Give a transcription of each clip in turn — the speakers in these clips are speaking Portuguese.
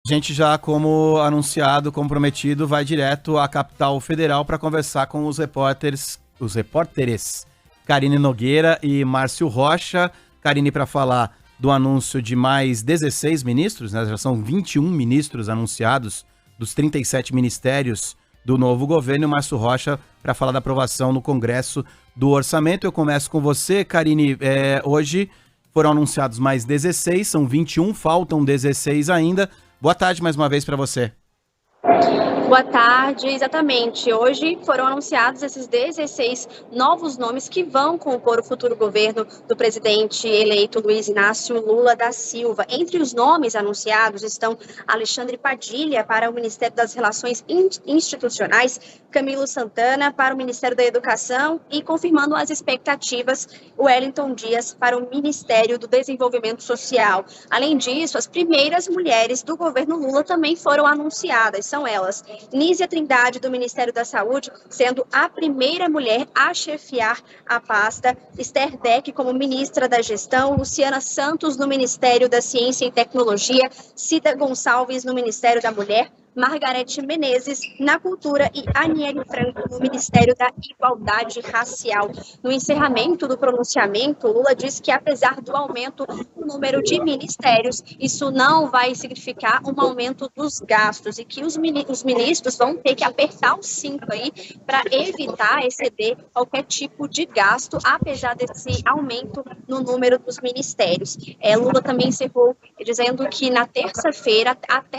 A gente já, como anunciado, comprometido, vai direto à capital federal para conversar com os repórteres Karine Nogueira e Márcio Rocha. Karine, para falar do anúncio de mais 16 ministros, né? Já são 21 ministros anunciados dos 37 ministérios do novo governo. E Márcio Rocha para falar da aprovação no Congresso do Orçamento. Eu começo com você, Karine. Hoje foram anunciados mais 16, são 21, faltam 16 ainda. Boa tarde mais uma vez para você. Boa tarde, exatamente. Hoje foram anunciados esses 16 novos nomes que vão compor o futuro governo do presidente eleito Luiz Inácio Lula da Silva. Entre os nomes anunciados estão Alexandre Padilha para o Ministério das Relações Institucionais, Camilo Santana para o Ministério da Educação e, confirmando as expectativas, Wellington Dias para o Ministério do Desenvolvimento Social. Além disso, as primeiras mulheres do governo Lula também foram anunciadas. São elas: Nízia Trindade, do Ministério da Saúde, sendo a primeira mulher a chefiar a pasta, Esther Beck como ministra da Gestão, Luciana Santos no Ministério da Ciência e Tecnologia, Cida Gonçalves no Ministério da Mulher, Margarete Menezes na Cultura e Aniele Franco no Ministério da Igualdade Racial. No encerramento do pronunciamento, Lula disse que, apesar do aumento no número de ministérios, isso não vai significar um aumento dos gastos e que os ministros vão ter que apertar o cinto aí para evitar exceder qualquer tipo de gasto, apesar desse aumento no número dos ministérios. Lula também encerrou dizendo que até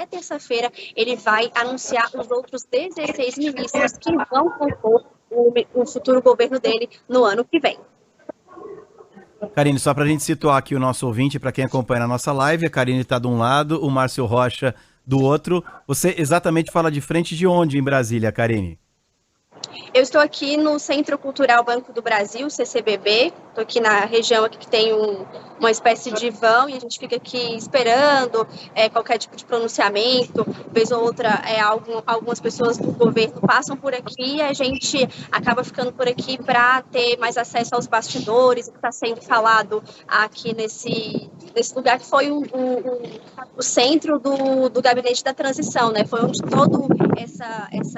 terça-feira, ele vai anunciar os outros 16 ministros que vão compor o futuro governo dele no ano que vem. Karine, só para a gente situar aqui o nosso ouvinte, para quem acompanha a nossa live, a Karine está de um lado, o Márcio Rocha do outro. Você exatamente fala de frente de onde em Brasília, Karine? Eu estou aqui no Centro Cultural Banco do Brasil, CCBB. Estou aqui na região aqui que tem uma espécie de vão e a gente fica aqui esperando qualquer tipo de pronunciamento. Vez ou outra, algumas pessoas do governo passam por aqui e a gente acaba ficando por aqui para ter mais acesso aos bastidores, o que está sendo falado aqui nesse lugar que foi o centro do gabinete da transição, né? Foi onde todo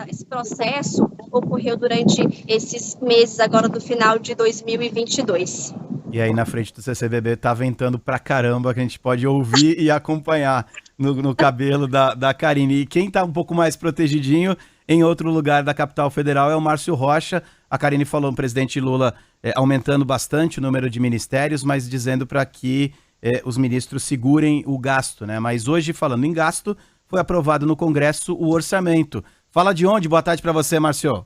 esse processo ocorreu durante esses meses agora do final de 2022. E aí na frente do CCBB tá ventando pra caramba, que a gente pode ouvir e acompanhar no cabelo da Karine. E quem tá um pouco mais protegidinho em outro lugar da capital federal é o Márcio Rocha. A Karine falou, o presidente Lula aumentando bastante o número de ministérios, mas dizendo para que os ministros segurem o gasto, né? Mas hoje, falando em gasto, foi aprovado no Congresso o orçamento. Fala de onde? Boa tarde para você, Márcio.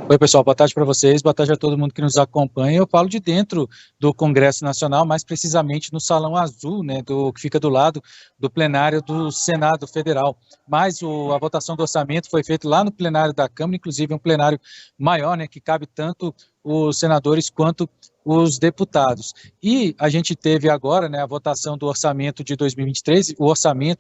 Oi, pessoal, boa tarde para vocês, boa tarde a todo mundo que nos acompanha. Eu falo de dentro do Congresso Nacional, mais precisamente no Salão Azul, né, que fica do lado do plenário do Senado Federal. Mas a votação do orçamento foi feita lá no plenário da Câmara, inclusive um plenário maior, né, que cabe tanto os senadores quanto os deputados. E a gente teve agora, né, a votação do orçamento de 2023, o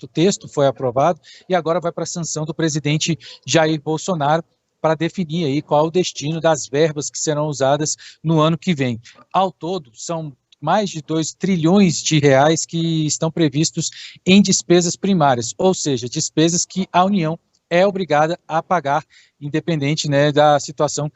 texto foi aprovado e agora vai para a sanção do presidente Jair Bolsonaro, para definir aí qual o destino das verbas que serão usadas no ano que vem. Ao todo, são mais de 2 trilhões de reais que estão previstos em despesas primárias, ou seja, despesas que a União é obrigada a pagar, independente, né, da situação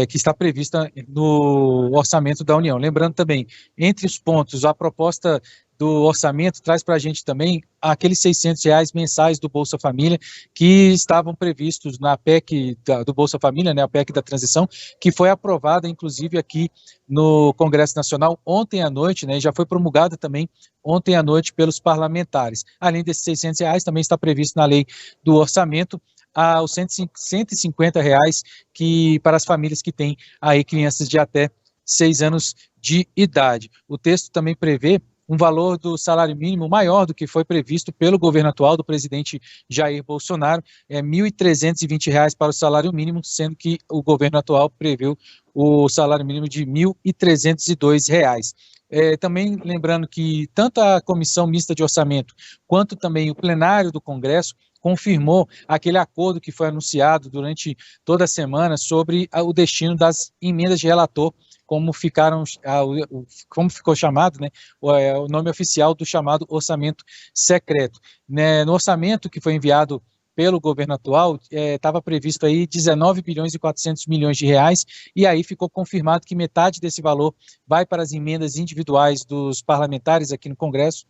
que está prevista no orçamento da União. Lembrando também, entre os pontos, a proposta do orçamento traz para a gente também aqueles R$600 mensais do Bolsa Família que estavam previstos na PEC do Bolsa Família, né, a PEC da transição, que foi aprovada inclusive aqui no Congresso Nacional ontem à noite, né, já foi promulgada também ontem à noite pelos parlamentares. Além desses R$600, também está previsto na lei do orçamento os R$150 para as famílias que têm aí crianças de até 6 anos de idade. O texto também prevê um valor do salário mínimo maior do que foi previsto pelo governo atual do presidente Jair Bolsonaro, R$1.320 para o salário mínimo, sendo que o governo atual preveu o salário mínimo de R$1.302. Também lembrando que tanto a Comissão Mista de Orçamento quanto também o plenário do Congresso confirmou aquele acordo que foi anunciado durante toda a semana sobre o destino das emendas de relator, como ficou chamado, né, o nome oficial do chamado orçamento secreto. No orçamento que foi enviado pelo governo atual, estava previsto aí 19 bilhões e 400 milhões de reais, e aí ficou confirmado que metade desse valor vai para as emendas individuais dos parlamentares aqui no Congresso,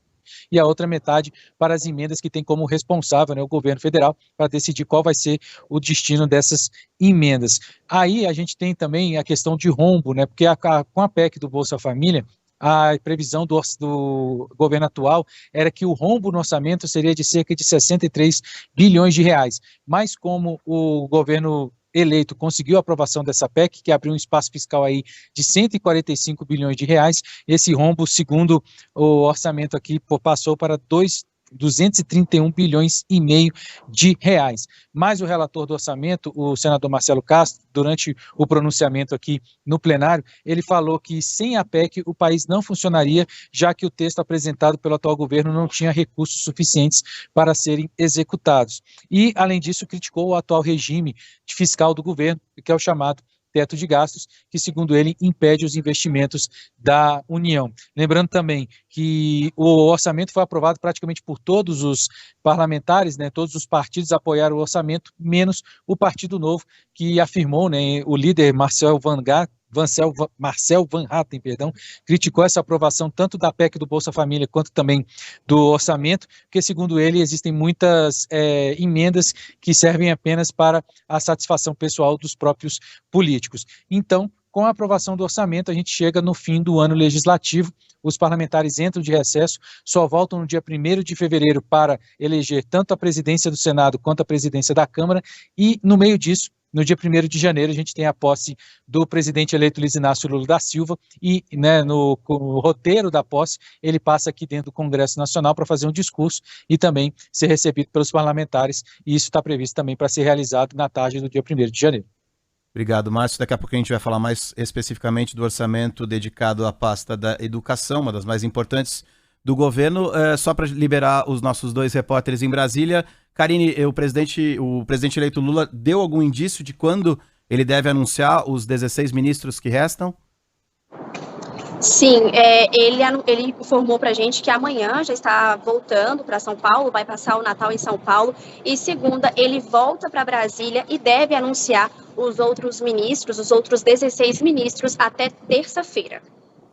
e a outra metade para as emendas que tem como responsável, né, o governo federal, para decidir qual vai ser o destino dessas emendas. Aí a gente tem também a questão de rombo, né, porque com a PEC do Bolsa Família, a previsão do governo atual era que o rombo no orçamento seria de cerca de 63 bilhões de reais, mas como o governo eleito conseguiu a aprovação dessa PEC, que abriu um espaço fiscal aí de 145 bilhões de reais, esse rombo, segundo o orçamento aqui, passou para 231 bilhões e meio de reais. Mas o relator do orçamento, o senador Marcelo Castro, durante o pronunciamento aqui no plenário, ele falou que sem a PEC o país não funcionaria, já que o texto apresentado pelo atual governo não tinha recursos suficientes para serem executados. E, além disso, criticou o atual regime fiscal do governo, que é o chamado teto de gastos, que, segundo ele, impede os investimentos da União. Lembrando também que o orçamento foi aprovado praticamente por todos os parlamentares, né, todos os partidos apoiaram o orçamento, menos o Partido Novo, que afirmou, né, o líder Marcel Van Hatten, criticou essa aprovação tanto da PEC do Bolsa Família quanto também do orçamento, porque, segundo ele, existem muitas emendas que servem apenas para a satisfação pessoal dos próprios políticos. Então, com a aprovação do orçamento, a gente chega no fim do ano legislativo, os parlamentares entram de recesso, só voltam no dia 1º de fevereiro para eleger tanto a presidência do Senado quanto a presidência da Câmara, e no meio disso, no dia 1º de janeiro, a gente tem a posse do presidente eleito Luiz Inácio Lula da Silva e, né, no roteiro da posse, ele passa aqui dentro do Congresso Nacional para fazer um discurso e também ser recebido pelos parlamentares, e isso está previsto também para ser realizado na tarde do dia 1º de janeiro. Obrigado, Márcio. Daqui a pouco a gente vai falar mais especificamente do orçamento dedicado à pasta da educação, uma das mais importantes do governo. Só para liberar os nossos dois repórteres em Brasília, Karine, o presidente eleito Lula deu algum indício de quando ele deve anunciar os 16 ministros que restam? Sim, ele informou para a gente que amanhã já está voltando para São Paulo, vai passar o Natal em São Paulo, e segunda ele volta para Brasília e deve anunciar os outros ministros, os outros 16 ministros, até terça-feira.